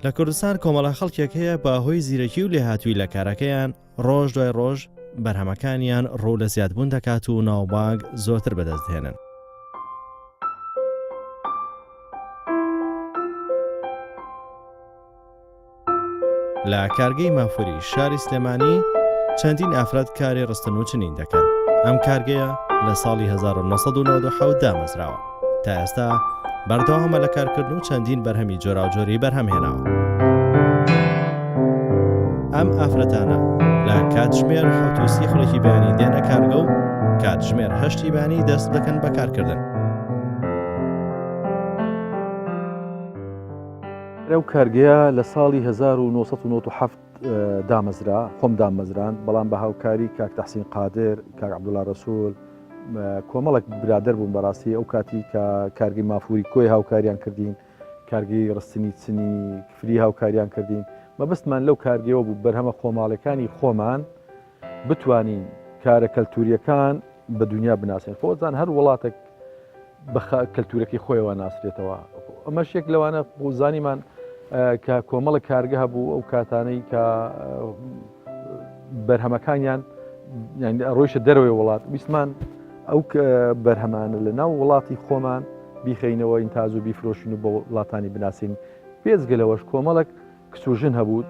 لە کوردستان کۆمەڵە خەڵکێک هەیە بەهۆی زیرەکی و لێهاتووی لە کارەکەیان ڕۆژ دوای ڕۆژ بەرهەمەکانیان ڕوو لە زیادبوون دەکات و ناوبانگ زۆرتر بەدەستهێنن. لە کارگەی مافوری شاری سلێمانی چەندین ئافراد کاری ڕستن و چنین دەکەن. ئەم کارگەیە لە ساڵی 1997 دامەزراوە. تا ئێستا بەردەوامە لە کارکردن و چەندین بەرهەمی جۆراوجۆری بەرهەمهێناوە. ئەم ئافرەتانە لە کاتژمێر 7 خولێکی بەیانی دێنە کارگە و کاتژمێر 8 بەیانی دەست دەکەن بە کارکردن. ئەو کارگەیە لە ساڵی 1997 دامەزرا، خۆم دامەزران، بەڵام بە هاوکاری کاک تەحسین قادر، کاک عەبدوڵڵا ڕەسوول، کۆمەڵێک برادەر بوون بەڕاستی ئەو کاتی کە کارگەی مافوری کۆی هاوکاریان کردین، کارگەی ڕستنی چنی فری هاوکاریان کردین. مەبەستمان لەو کارگەیەوە بوو بەرهەمە خۆماڵەکانی خۆمان بتوانین کارە کەلتوریەکان بە دنیا بناسێن. خۆزان هەر وڵاتێک بە کەلتورەکەی خۆیەوە ناسرێتەوە. ئەمەش یەک لەوانە بۆ زانیمان کە کۆمەڵە کارگە هەبوو ئەو کاتانەی کە بەرهەمەکانیان ڕۆیشە دەرەوەی وڵات ویسمان ئەو بەرهەمانە لە ناو وڵاتی خۆمان بیخەینەوە ئینتاز و بیفرۆشین و بە وڵاتانی بناسین. پێزگەلەوەش کۆمەڵک کسوژن هەبوو،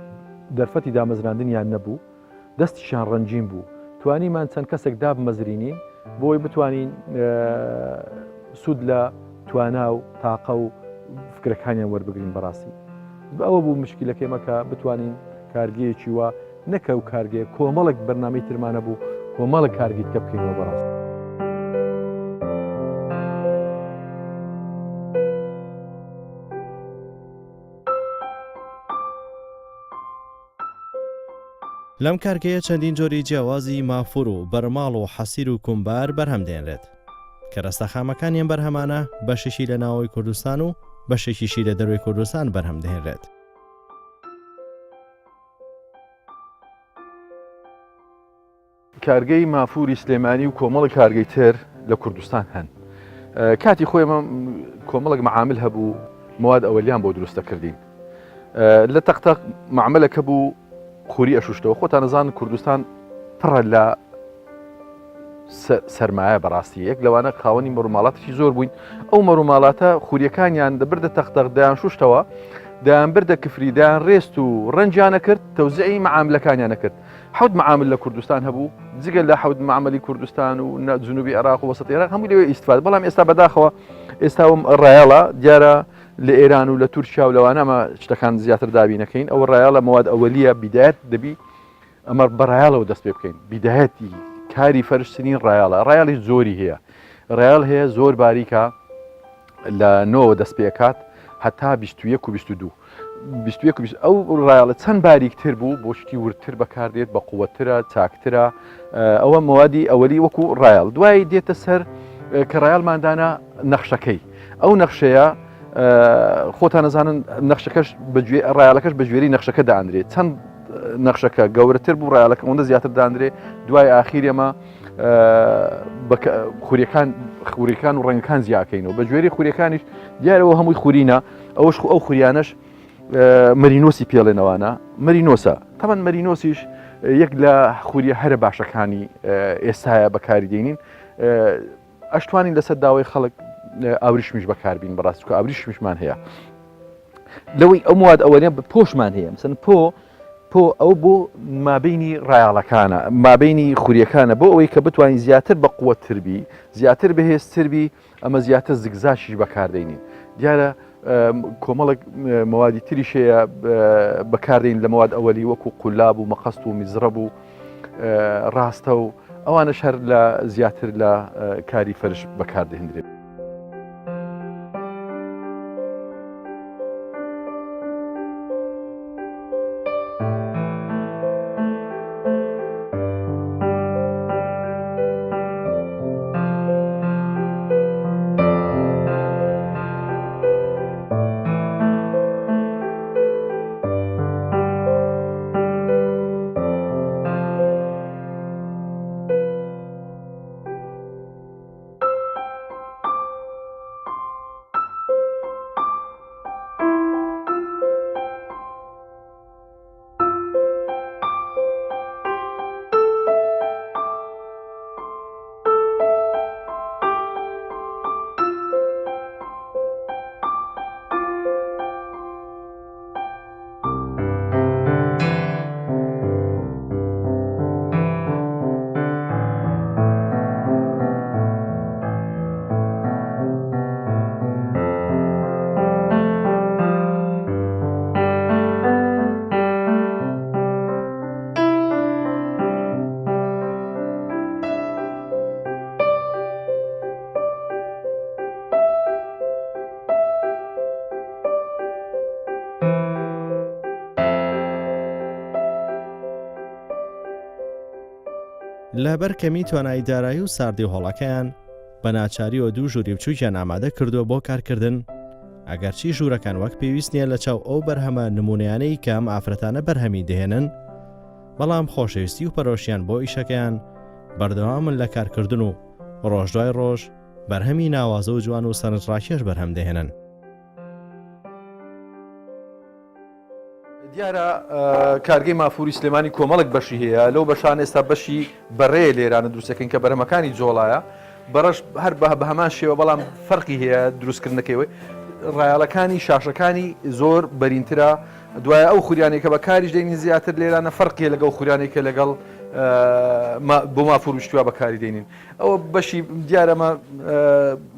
دەرفەتی دامەزراندنیان نەبوو، دەستیشان ڕەنجین بوو. توانیمان چەند کەسێک دابمەزرینین بۆی بتوانین سوود لە توانا و تاقە و فکرەکانیان وەربگرین. بەڕاستی ئەوە بوو مشکلەکەمەکە بتوانین کارگەیەکی وە نەکە و کارگەیە کۆمەڵک بەرنامەی ترمانە بوو کۆمەڵک کارگیت کە بکەینەوە. بەڕاستی لەم کارگەیە چەندین جۆری جیاوازی مافور و بەرماڵ و حەسیر و کومبار بەرهەم دێنرێت کە ڕستەخامەکانیان بەرهەمانە بەشێکی لە ناوەوەی کوردستان و بەشێکیشی لە دەروی کوردستان بەرهەم دێنرێت. کارگەی مافوری سلێمانی و کۆمەڵی کارگەی تر لە کوردستان هەن. کاتی خۆیمە کۆمەڵک مەعامل هەبوو مواد ئەوەلیان بۆ دروستەکردین. لە تەختەق معاملەکە بوو خوری ئەشوشتەوە. خۆتان نەزان کوردستان پڕە لە سەرمایە بەڕاستی یەک لەوانە خاوەنی مەروماڵاتێکی زۆر بووین. ئەو مەروماڵاتە خوریەکانیان دەبردە تەختەق دایان شوشتەوە، دایان بردە کفری، دایان ڕێست و ڕەنجیانە کرد، تەوزیعی مەعاملەکانیانە کرد. 7 مەعامل لە کوردستان هەبوو، جگە لە 7 مەعاملی کوردستان و جنوبی عێراق و وەسەط عێراق هەمووی لەوێ ئیستفادە. بەڵام ئێستا بەداخەوە ئێستا ڕایاڵە دیارە لە ئێران و لە تورکیا و لەوانەمە شتەکان زیاتر دابینەکەین. ئەوە ڕایاڵە مواد ئەوەلیە بیدایەت دەبی ئەمە بەڕایاڵەوە دەست پێ بکەین. بیدایەتی کاری فەرشتنین ڕایاڵە، ڕایاڵی زۆری هەیە، ڕایاڵ هەیە زۆر باریکە لە نۆوە دەست پێکات هەتا 21 و 22 ئەو ڕایاڵە چەند باریکتر بوو بۆ شتی ورتر بەکاردێت، بە قووەترە، چاکترە. ئەوە موادی ئەوەلی وەکو ڕایاڵ. دوای دێتە سەر کە ڕایاڵماندانە نەخشەکەی. ئەو نەخشەیە خۆتان نەزانن نەخشەکەش ڕایاڵەکەش بە ژێری نەخشەکە دانرێت. چەند نەخشەکە گەورەتر بوو ڕایاڵەکە ئەوەندە زیاتر دانرێت. دوای ئاخیرێمە خوریەکان و ڕەنگەکان زیاکەینەوە بە ژێری خوریەکانیش دیارەوە هەمووی خورینە. ئەو خوریانەش مەرینۆسی پێڵێنەوەانە مەرینۆسە. تەمەەن مەرینۆسیش یەک لە خوریە هەرە باشەکانی ئێستاە بەکاری دێنین. ئەشتوانین لەسەر داوای خەڵک ئاوریشمیش بەکاربین بەڕاستی و ئاوریشمیشمان هەیە. لەوەی ئەو مواد ئەوەنە پۆشمان هەیە مثلا پۆ ئەو بۆ مابینی ڕایاڵەکانە، مابینی خوریەکانە بۆ ئەوەی کە بتوانین زیاتر بە قووەتربی، زیاتر بەهێزتربی، ئەمە زیاتر زگزاشیش بەکاردێنین. دیارە کۆمەڵک موادی تریش هەیە بەکاردێن لە مواد ئەوەلی وەکو قولاب و مەقەست و میزرە بوو ڕاستە و ئەوانە شەر لە زیاتر لە کاری فەرش بەکاردەهێنرێت. لەبەر کەمی توانایی دارایی و ساردی هۆڵەکەیان بە ناچاریەوە دوو ژووری بچووکیان ئامادە کردووە بۆ کارکردن ئەگەرچی ژوورەکان وەک پێویست نییە لە چاو ئەو بەرهەمە نمونیانەی کە ئەم ئافرەتانە بەرهەمی دێنن بەڵام خۆشەویستی و پەرۆشیان بۆ ئیشەکەیان بەردەوامن لە کارکردن و ڕۆژ دوای ڕۆژ بەرهەمی ناوازە و جوان و سەرنجڕاکێش بەرهەم دێنن. دیارە کارگەی مافوری سلێمانی کۆمەڵک بەشی هەیە لەو بەشان ئێستا بەشی بەڕێ لێرانە دروستەکەن کە بەرهەمەکانی جۆڵایە بەڕەش هەر بە هەمان شێوە بەڵام فەرقی هەیە دروستکردنەکەیەوەی ڕایەڵەکانی شاشەکانی زۆر بەرینترە دوایە ئەو خوریانێک کە بە کاریش دێنین زیاتر لێرانە فەرقیە لەگەڵ خوریانێکە لەگەڵ بۆ مافور وشتووە بەکاری دێنین ئەوە بەشی دیارەمە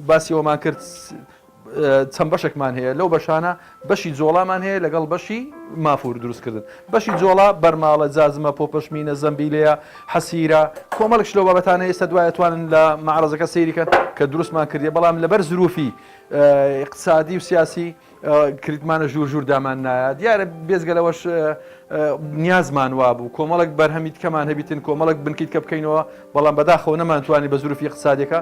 باسیەوەمان کرد چەند بەشێکمان هەیە لەو بەشانە بەشی جۆڵامان هەیە لەگەڵ بەشی مافور دروستکردن بەشی جۆڵا بەرماڵە جازمە پۆپەشمینە زەمبیلەیە حەسیرە کۆمەڵک لەو بابەتانە ئێستا دوایەتوانن لە معرەزەکە سەیریکەن کە دروستمان کردیە بەڵام لەبەر زروفی اقتصادی و سیاسی کریتمانە ژوور ژوور دامان نایە دیارە بێزگەلەوەش نیازمان وابوو کۆمەڵک بەرهەمی کەمان هەبیتن کۆمەڵک بنکیت کە بکەینەوە بەڵام بەداخەوە نەمانتوانی بە زروفی اقتصادیەکە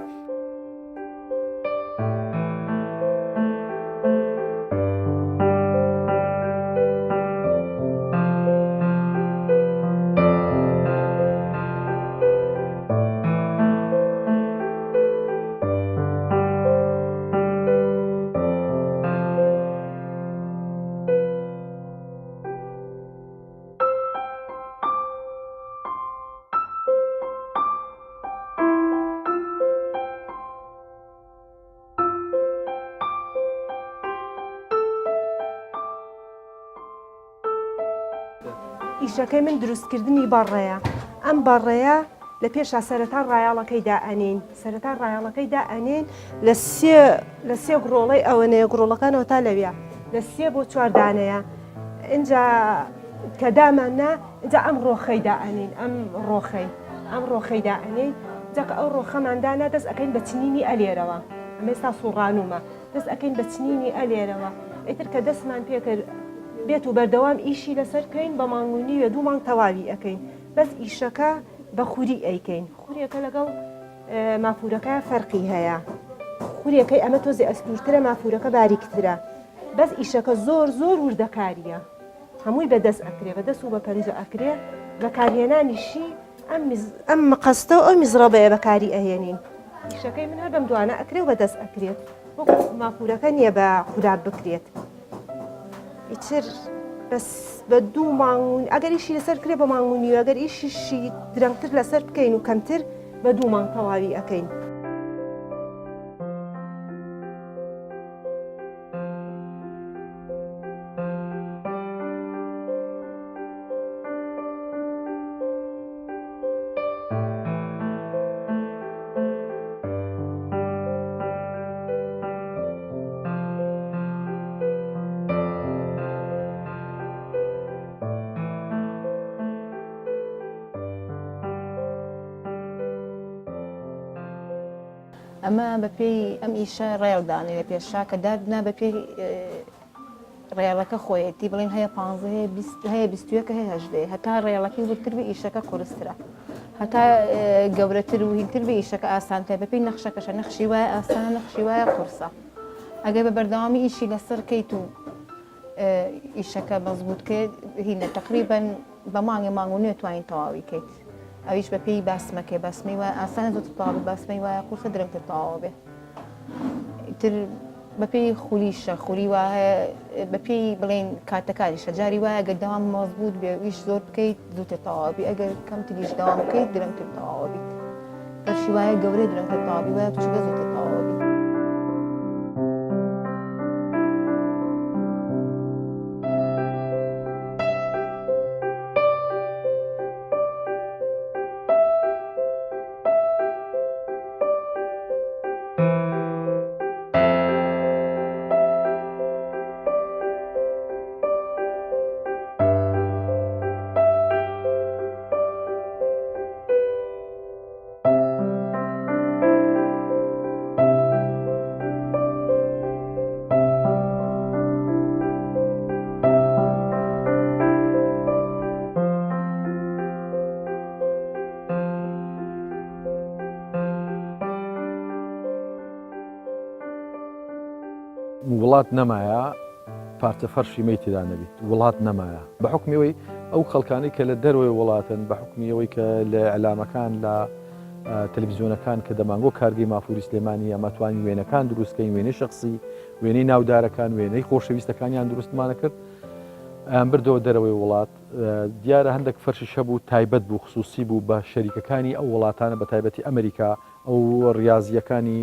ئیشەکەی من دروستکردنی بەڕێیە ئەم بەڕێیە لە پێشا سەرەتا ڕایاڵەکەی دائەنین سەرەتا ڕایاڵەکەی دائەنین لە سێ گڕۆڵەی ئەوەنەیە گڕۆڵەکانەوە تا لەویە لە 3 بۆ 4 دانەیە اینجا کە داماننا اینجا ئەم ڕۆخەی دائەنین ئەم ڕۆخەی دائەنین جاکە ئەو ڕۆخەماندانا دەست ئەەکەین بە چنینی ئەلێرەوە ئەمێستا سوڕانومە دەست ئەەکەین بە چنینی ئەلێرەوە ئیتر کە دەستمان پێکرد بێت و بەردەوام ئیشی لەسەر بکەین بە مانگونی وێ 2 مانگ تەواوی ئەەکەین بەس ئیشەکە بە خوری ئەیکەین خوریەکە لەگەڵ مافورەکە فەرقی هەیە خوریەکەی ئەمە تۆزی ئەسپورترە مافورەکە باریکترە بەس ئیشەکە زۆر وردەکاریە هەمووی بەدەست ئەکرێ بەدەست و بە پەنجە ئەکرێ بەکارهێنانیشی ئەم مقەستە و ئەو میزڕەبەیە بەکاری ئەهێنین ئیشەکەی من هەر بەم دوانە ئەکرێ و بەدەست ئەکرێت وەکو مافورەکە نییە بە خوداب بکرێت ئیتر بەس بە 2 مانگ ئەگەر ئیشی لەسەر کرێ بە مانگونی و ئەگەر ئیشیشی درەنگتر لەسەر بکەین و کەمتر بە 2 مانگ تەواوی ئەەکەین ئەمە بەپێی ئەم ئیشە ڕێڵدانی لە پێشا کە دادنا بەپێی ڕێڵەکە خۆیەتی بڵین هەیە 15 هەیە 21 هەیە 18 هەتا ڕێڵەکەی وتربی ئیشەکە قورسترە هەتا گەورەتر و هینتر بە ئیشەکە ئاسانتە بەپێی نەخشەکەشە نەخشی وایە ئاسانە نەخشی وایە قورسە ئەگەر بە بەردەوامی ئیشی لەسەر کەیت و ئیشەکە مەزبوطکرد هینە تقریبەن بە مانگی توانین تەواوی کەیت ئەویش بەپێی باسمەکە باسمەی وایە ئاسانە زۆرتر تەواو باسمەی وایە قورسە درەنگتر تەواو بێ تر بەپێی خولیشە خولی وایە بەپێی بڵێن کاتەکاریشە جاری وایە ئەگەر دەوام مەزبوط بێ ویش زۆر بکەیت زووتر تەواو بێ ئەگەر کەمتریش دەوام بکەیت درەنگتر تەواو بیت بەشی وایە گەورەی درەنگتر تەواو بی وایە بچووکە زووتر تەواو بیت وڵات نەمایە پارچە فەرشی مەی تێدا نەبێت وڵات نەمایە بە حکمیەوەی ئەو خەڵکانەی کە لە دەروی وڵاتن بە حکمیەوەی کە لە ئەلامەکان لە تەلەڤیزیۆنەکان کە دەمانگۆ کارگەی مافوری سلێمانی ئەمەتوانی وێنەکان دروستکەین وێنەی شخصی وێنەی ناودارەکان وێنەی خۆشەویستەکانیان دروستمانە کرد بردەوە دەرەوەی وڵات دیارە هەندێک فەرشی شەبوو تایبەت بوو خصوصی بوو بە شەریکەکانی ئەو وڵاتانە بە تایبەتی ئەمریکا ئەو ڕاضیەکانی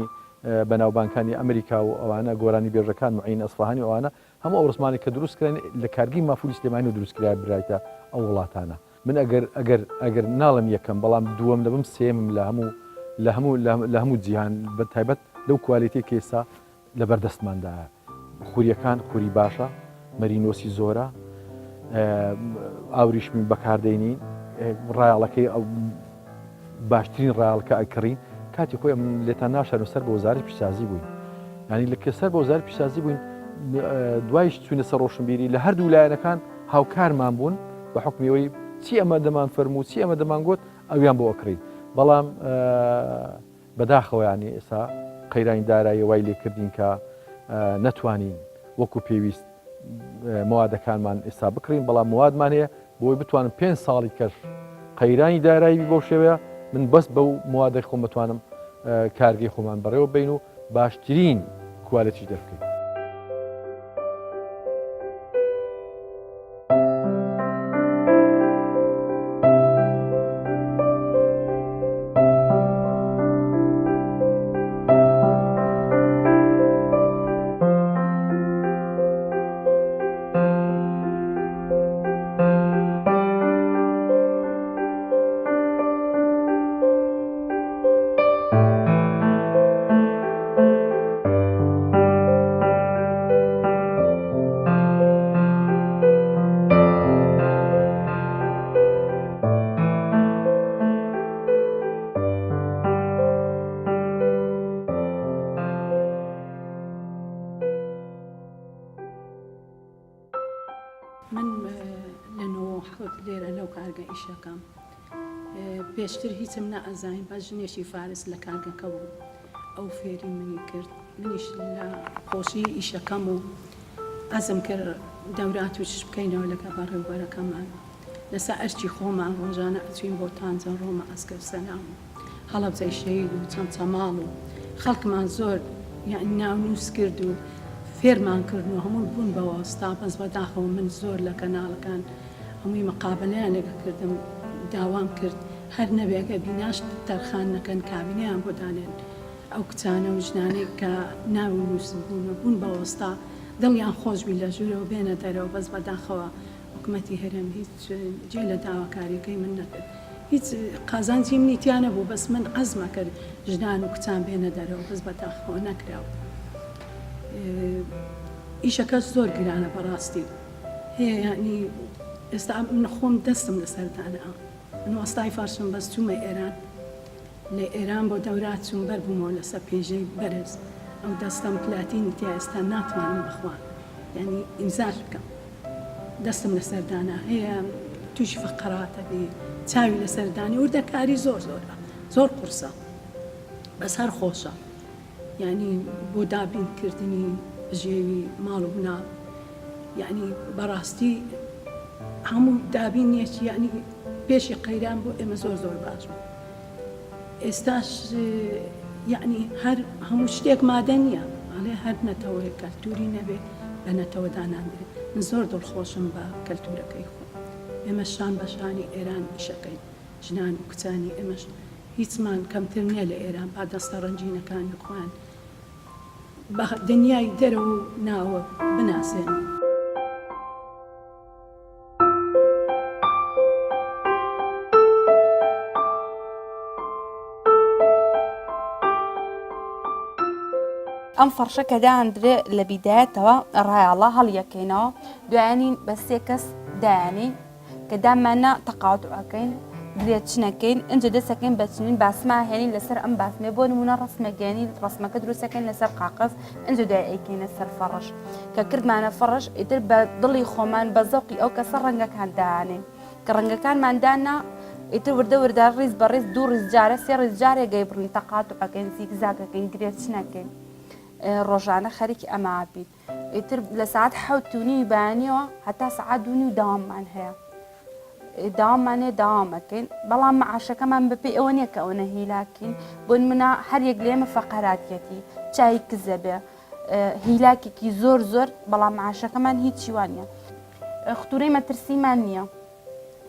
بەناوبانکانی ئەمریکا و ئەوانە گۆرانی بێژەکان معین ئەسفاهانی ئەوانە هەموو ئەو ڕسمانی کە دروستکردن لە کارگەی مافوری سلێمانی و دروستکرای برایتە ئەو وڵاتانە من ئەگەر ناڵم یەکەم بەڵام دووەم دەبم سێمم لە هەموو جیهان بە تایبەت لەو کوالیتی کە ئێستا لە بەردەستماندایە خوریەکان خوری باشە مەرینۆسی زۆرە ئاوریشمی بەکاردێنین ڕایاڵەکەی ئەو باشترین ڕایاڵکە ئەکڕین کاتی خۆی لێتان ناشار و سەر بە وەزارەتی پیشسازی بووین ینی لە کەسەر بە وەزارەتی پیشسازی بووین دوایش چوونە سەر ڕۆشنبیری لە هەردوو لایەنەکان هاوکارمان بوون بە حکمیەوەی چی ئەمە دەمان فەرموو چی ئەمە دەمانگوت ئەویان بۆ ئەکرین بەڵام بەداخەوەیانی ئێستا قەیرانی دارایی وای لێکردین کە نەتوانین وەکو پێویست موادەکانمان ئێستا بکڕین بەڵام موادمان هەیە بۆی بتوانم 5 ساڵی کەش قەیرانی دارایی بۆ شێوەیە من بەس بەو موادەی خۆم بتوانم کارگەی خۆمان بەڕێوە بین و باشترین کوالەتی دەبکەین. من لەنەوە حەوت لێرە لەو کارگە ئیشەکەم پێشتر هیچم نەئەزاین بە ژنێکی فارس لە کارگەکە بوو ئەو فێری منی کرد منیش لە خۆشی ئیشەکەم و ئەزم کرد دەورات وش بکەینەوە لەگە بەڕێوبەرەکەمان لەسەر ئەرچی خۆمان ڕۆژانە ئەچوین بۆ تانجە ڕۆمە ئەسکەر سەلام و هەڵەبجەی شەید و چەند چەماڵ و خەڵکمان زۆر یعنی ناونووس کرد و فێرمان کردن و هەموو بوون بە واستا بەس بەداخەوە من زۆر لە کەناڵەکان هەمووی مقابلەیان لەگە کردم داوام کرد هەر نەبێگە بیناش تەرخان نەکەن کابینیان بۆ دانێن ئەو کچانە و ژنانەی کە ناونووس بوون بە واستا دڵیان خۆشبی لە ژوورەوە بێنە دەرەوە بەس بەداخەوە حکومەتی هەرێم هیچ جێ لە داواکاریەکەی من نەکرد هیچ قازانجیم نیتیانە بوو بەس من عەزمە کرد ژنان و کچان بێنە دەرەوە بەس بەداخەوە نەکراوە. ئیشەکە زۆر گرانە بەڕاستی هەیە یعنی ئێستا من خۆم دەستم لەسەردانە من وەستای فارسم بەس چوومە ئێران لە ئێران بۆ دەورات چوون بەربوومەوە لەسەر پێژەی بەرز ئەو دەستم پلاتینی تیا ئێستا ناتوانم بخوان یعنی ئیمزار بکەم دەستم لەسەردانە هەیە تووشی فەقەراتە بێ چاوی لەسەردانی وردەکاری زۆر زۆرە زۆر قورسە بەس هەر خۆشە یعنی بۆ دابینکردنی ژێوی ماڵ و بنا یعنی بەڕاستی هەموو دابین نیەکی یعنی پێشی قەیران بۆ ئێمە زۆر زۆر باش بوو ئێستاش یعنی هەر هەموو شتێک مادە نییە ئەڵێ هەر نەتەوەی کەلتوری نەبێ بە نەتەوە داناندرێت من زۆر دڵخۆشم بە کەلتورەکەی خۆ ئێمە شان بە شانی ئێران ئیشەکەین ژنان و کچانی ئێمەش هیچمان کەمتر نییە لە ئێران با دەستە ڕەنجینەکانی خوان بە دنیای دەرەوە و ناوە بناسێن. ئەم فەرشە کە دایاندرێ لە بیدایەتەوە ڕایاڵە هەڵیەکەینەوە دوایانین بە 3 کەس دایانین کە دامانە تەقاوتوعەکەین درێچنەکەین ئەنجە دەستەکەین بەچنین باسما هێنین لەسەر ئەم باسمێ بۆ نمونە ڕسمەگەێنی ڕسمەکە دروستەکەین لەسەر قاقەز ئەنجە دوای ئەیکەینە سەر فەڕش کە کردمانە فەڕش ئیتر بە دڵی خۆمان بە زەوقی ئەو کەسە ڕەنگەکان داهانێن کە ڕەنگەکانماندانا ئیتر وردە وردە ڕیز بە ڕیز 2 ڕیز جارە 3 ڕیز جارێک گەی بڕین تەقاوتوعەکەین زیگزاگەکەین درێچنەکەین ڕۆژانە خەریکی ئەما بین ئیتر لە ساعت حوتونی بانیەوە هەتا سعات دوونی و داواممان هەیە داوامانێ داوامەکەین بەڵام معاشەکەمان بەپێ ئەوە نییە کە ئەوەنە هیلاکین بۆن منە هەر یەک لێمە فەقەراتەتی چای کزە بێ هیلاکێکی زۆر زۆر بەڵام معاشەکەمان هیچی وانە ختورەی مەترسیمان نییە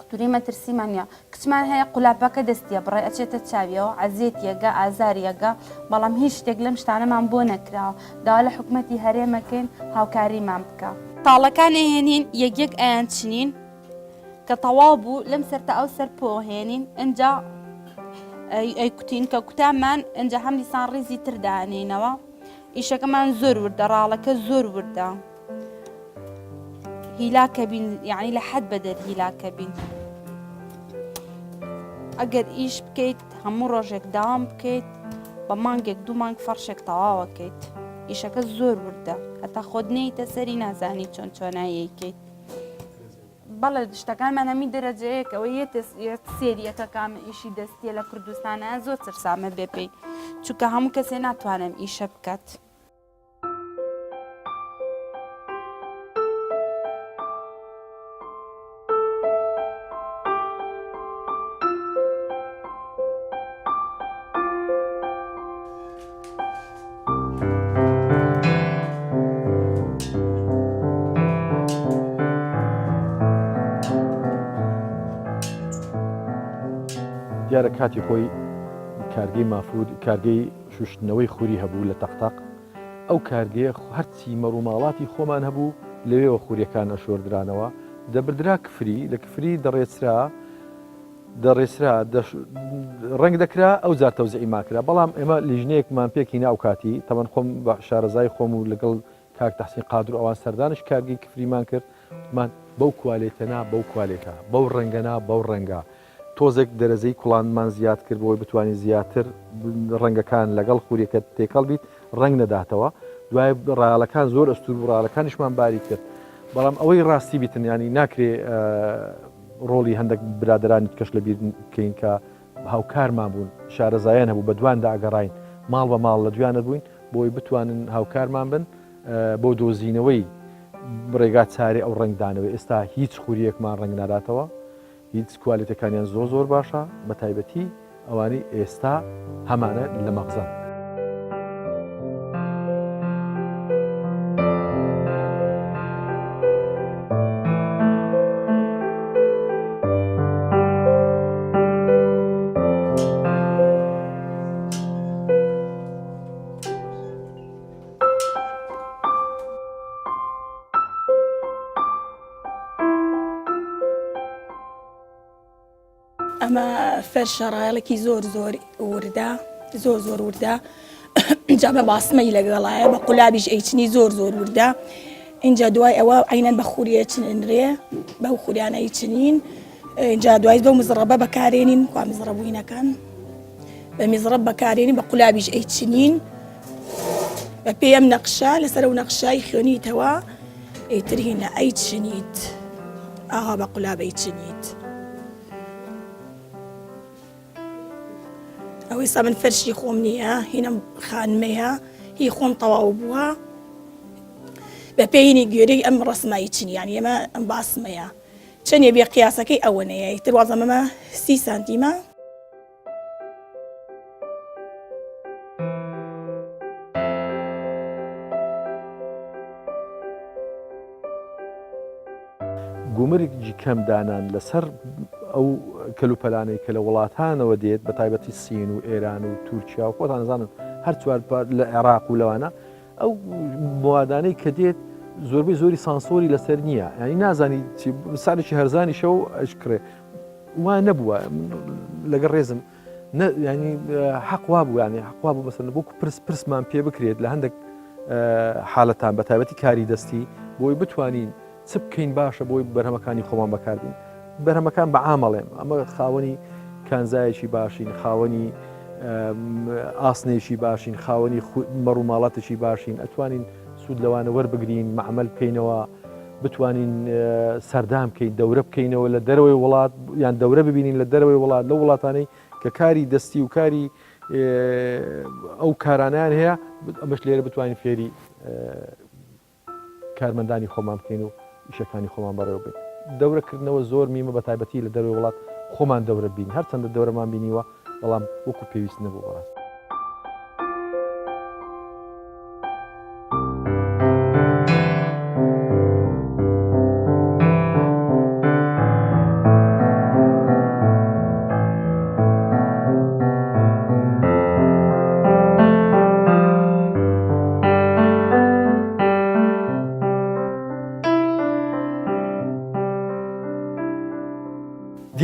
ختورەی مەترسیمان نیە کچمان هەیە قولاپەکە دەستیە بڕێ ئەچێتە چاویەوە عەزیەتیەگە ئازاریەگە بەڵام هیچ شتێک لەم شتانەمان بۆ نەکراوە داوا لە حکومەتی هەرێمەکەین هاوکاریمان بکە تاڵەکانی هێنین یەک ئەیان چنین کە تەواو بوو لەم سەرتا ئەو سەر پۆهێنین ئەنجا ئەی کوتین کە کوتامان ئەنجا هەم دیسان ڕێزی تردانینەوە ئیشەکەمان زۆر وردە ڕاڵەکە زۆر وردە هیلاکە بین یعنی لە حەد بەدەر هیلاکە بین ئەگەر ئیش بکەیت هەموو ڕۆژێک داوام بکەیت بە مانگێک دوو مانگ فەرشێک تەواوەکەیت ئیشەکە زۆر وردە هەتا خۆت نەیتە سەری نازانی چۆن چۆنایەکەیت بەڵێ شتەکانمان هەمی دەرەجەیەکەوە یەت سێریەکە کامە ئیشی دەستیە لە کوردستانە زۆر ترسامە بێ پێی چونکە هەموو کەسێ ناتوانم ئیشە بکات دیارە کاتی خۆی کارگەی مافود کارگەی شوشتنەوەی خوری هەبوو لە تەقتەق ئەو کارگەیە هەرچی مەڕووماڵاتی خۆمان هەبوو لەوێەوە خوریەکان ئەشۆردرانەوە دەبردرا کفری لە کفری دەڕێسرا ڕنگ دەکرا ئەو جار تەوزیعی ماکرا بەڵام ئێمە لیژنەیەکمان پێکی ناو کاتی تەمەەن خۆم بە شارەزای خۆم و لەگەڵ کاک تەحسین قادر و ئەوان سەردانش کارگەی کفریمان کرد مان بەو کوالێتەنا بەو کوالێتە بەو ڕەنگەنا بەو ڕەنگە تۆزێک دەرەزەی کوڵانمان زیاد کرد بۆی بتوانین زیاتر ڕەنگەکان لەگەڵ خوریەکە تێکەڵ بیت ڕنگ نەداتەوە دوای ڕاڵەکان زۆر ئەستور و ڕاڵەکانیشمان باری کرد بەڵام ئەوەی ڕاستی بیتن ینی ناکرێ ڕۆڵی هەندێک برادرانی کەش لە بیر بکەین کە هاوکارمان بوون شارەزایان هەبوو بە دواندا ئەگەڕین ماڵ بە ماڵ لە دوانە بووین بۆی بتوانن هاوکارمان بن بۆ دۆزینەوەی ڕێگا چارێ ئەو ڕنگدانەوەی ئێستا هیچ خوریەکمان ڕنگ ناداتەوە هیچ کوالێتەکانیان زۆر باشە بە تایبەتی ئەوانی ئێستا هەمانە لە مەغزن. ئەمە فەرشە ڕایەڵێکی زۆر وردە زۆر وردە اینجا بە باسمەی لەگەڵایە بە قولابیش ئەیچنی زۆر وردە اینجا دوای ئەوە عینەن بە خوریە چنرێ بەو خوریانەی چنین اینجا دوای بەو مزڕەبە بەکارێنین خوا مزڕەبووینەکان بە میزڕەب بەکارێنین بە قولابیش ئەیچنین بە پێی ئەم نەقشە لەسەر ئەو نەقشای خوێنیتەوە ئیتر هینە ئەیچنیت ئاها بە قولاب ئەیچنیت ئەوەی سا من فەرشی خۆم نییە هینم خانمەیە هی خۆم تەواو بووە بە پێینی گوێرەی ئەم ڕسمایی چنیان ئێمە ئەم باسمەیە چەندێ بێ قیاسەکەی ئەوەنەیە ئیتر وازەمەمە 30 سانتیمە گومرێکی کەم دانان لەسەر ئەو کەلوپەلانەی کە لە وڵاتانەوە دێت بە تایبەتی سین و ئێران و تورکیا و خۆتان نزانن هەر چوار لە عێراق و لەوانە ئەو موادانەی کە دێت زۆربەی زۆری سانسۆری لەسەر نییە ینی نازانی ساڵێکی هەرزانی شەو ئەشکرێ وان نەبووە لەگەڵ ڕێزم ینی حەقوا بوو ینی حەقوا بوو بەسەر بۆ پرسمان پێ بکرێت لە هەندێک حاڵەتان بە تایبەتی کاری دەستی بۆی بتوانین چ بکەین باشە بۆی بەرهەمەکانی خۆمان بەکاردین بەرهەمەکان بە عامەڵێم ئەمە خاوەنی کانزایەکی باشین خاوەنی ئاسنێکی باشین خاوەنی مەڕووماڵاتێکی باشین ئەتوانین سوود لەوانە وەربگرین معمەل بکەینەوە بتوانین سەردام بکەین دەورە بکەینەوە لە دەرەوەی وڵات یان دەورە ببینین لە دەرەوەی وڵات لە وڵاتانەی کە کاری دەستی و کاری ئەو کارانیان هەیە ئەمەش لێرە بتوانین فێری کارمەندانی خۆمان بکەین و ئیشەکانی خۆمان بەڕێوە بین. دەورەکردنەوە زۆر میمە بە تایبەتی لە دەروی وڵات خۆمان دەورە بین هەرچەندە دەورەمان بینیوە بەڵام وەکو پێویست نەبوو بەڕاست.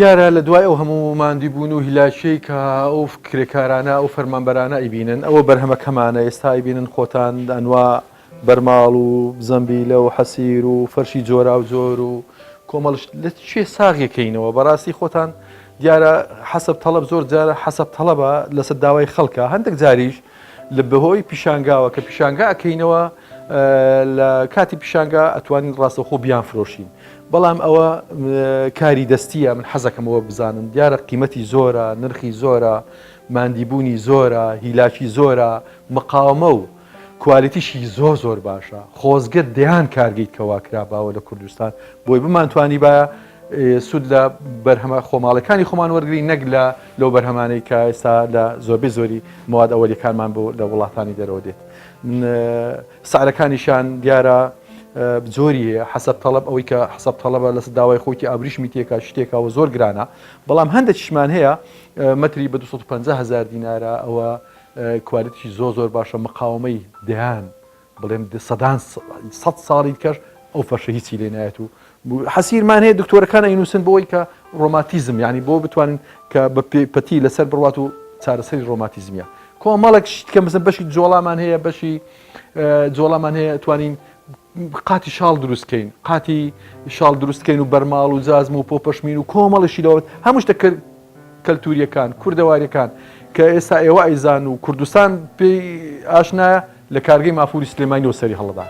دیارە لە دوای ئەو هەموو ماندووبوون و هیلاشەی کە ئەو کرێکارانە ئەو فەرمانبەرانە ئەیبینن ئەوە بەرهەمەکەمانە ئێستا ئەیبینن خۆتان ئەنوا بەرماڵ و زەمبیلە و حەسیر و فەرشی جۆرا و جۆر و کۆمەڵش لە چێ ساغیەکەینەوە بەڕاستی خۆتان دیارە حەسەب تەڵەب زۆر جارە حەسەب تەڵەبە لەسەر داوای خەڵکە هەندێک جاریش لە بەهۆی پیشانگاوە کە پیشانگا ئەکەینەوە لە کاتی پیشانگا ئەتوانین ڕاستەوخۆ بیان فرۆشین. بەڵام ئەوە کاری دەستیە من حەزەکەمەوە بزانن دیارە قیمەتی زۆرە نرخی زۆرە ماندیبوونی زۆرە هیلاکی زۆرە مقاومە و کوالیتیشی زۆر باشە خۆزگە دەیان کارگەیت کەوا کراباوە لە کوردستان بۆی بمانتوانی بە سوود لە بەرهەمە خۆماڵەکانی خۆمان وەرگری نەک لەو بەرهەمانەی کە ئێستا لە زۆربەی زۆری مواد ئەوەلیەکانمان بۆ لە وڵاتانی دەرەوە دێت. سعرەکانیشان دیارە زۆری حەسەب تەڵەب ئەوەی کە حەسەب تەڵەبە لەس داوای خۆتی ئابریشمی تێکا شتێکەوە زۆر گرانە بەڵام هەندێکیشمان هەیە مەتری بە 250,000 دینارە ئەوە کوالیتیشی زۆر باشە مقاومەی دەیان بڵێم سەدان 100 ساڵی کەش ئەو فەرشە هیچی لێ نایەت و حەسیرمان هەیە دکتۆرەکان ئەینووسن بۆی کە ڕۆماتیزم یعنی بۆ بتوانین کە بە پەتی لەسەر بڕوات و چارەسەری ڕۆماتیزمیە کۆمەڵێک کە مەسن بەشی جۆڵامان هەیە بەشی جۆڵامان هەیە توانین قاتی شاڵ دروستکەین قاتی شاڵ دروستکەین و بەرماڵ و جازم و پۆپەشمین و کۆمەڵشی لەوە هەموو شتە کەلتوریەکان کوردەواریەکان کە ئێستا ئێوە ئەیزان و کوردستان پێی ئاشنایە لە کارگەی مافوری سلێمانی و سەری هەڵەدا.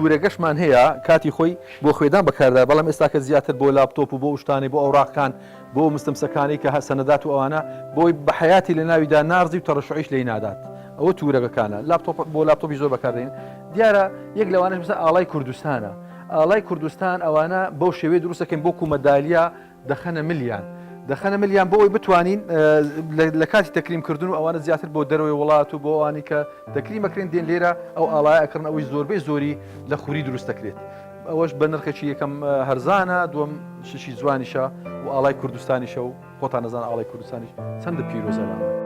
تورەگەشمان هەیە کاتی خۆی بۆ خێدان بەکاردا بەڵام ئێستا کە زیاتر بۆ لاپتۆپ و بۆ شتانی بۆ ئەوراقەکان بۆ مستەمسەکانی کە هەسەنەدات و ئەوانە بۆی بە حیاتی لە ناویدا نارزی و تەڕەشعیش لێی نادات ئەوە تورەگەکانە بۆ لاپتۆپی زۆر بەکاردێن دیارە یەک لەوانش بزە ئاڵای کوردستانە ئاڵای کوردستان ئەوانە بەو شێوەیە دروستەکەن بۆکو مەدالیا دەخەنە ملیان بۆ ئەوی بتوانین لە کاتی تەکریمکردن و ئەوانە زیاتر بۆ دەرەوەی وڵات و بۆ ئەوانی کە تەکریمەکرێن دێن لێرە ئەو ئاڵایە ئەکردن ئەوەی زۆربەی زۆری لە خوری دروست دەکرێت ئەوەش بە نرخێکی یەکەم هەرزانە دووەم ششی جوانیشە و ئاڵای کوردستانیشە و خۆتان نەزان ئاڵای کوردستانیش چەندە پیرۆزە لەمە.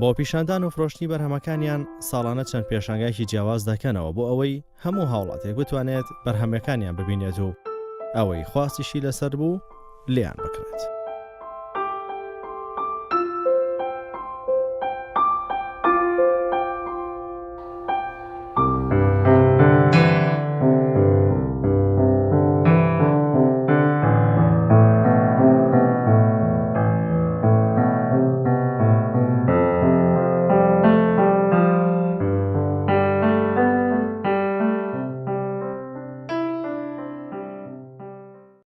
بۆ پیشاندان و فرۆشتنی بەرهەمەکانیان ساڵانە چەند پێشانگایکی جیاواز دەکەنەوە بۆ ئەوەی هەموو هاوڵاتێک بتوانێت بەرهەمەکانیان ببینێت و ئەوەی خواستیشی لەسەر بوو لیان بکرێت.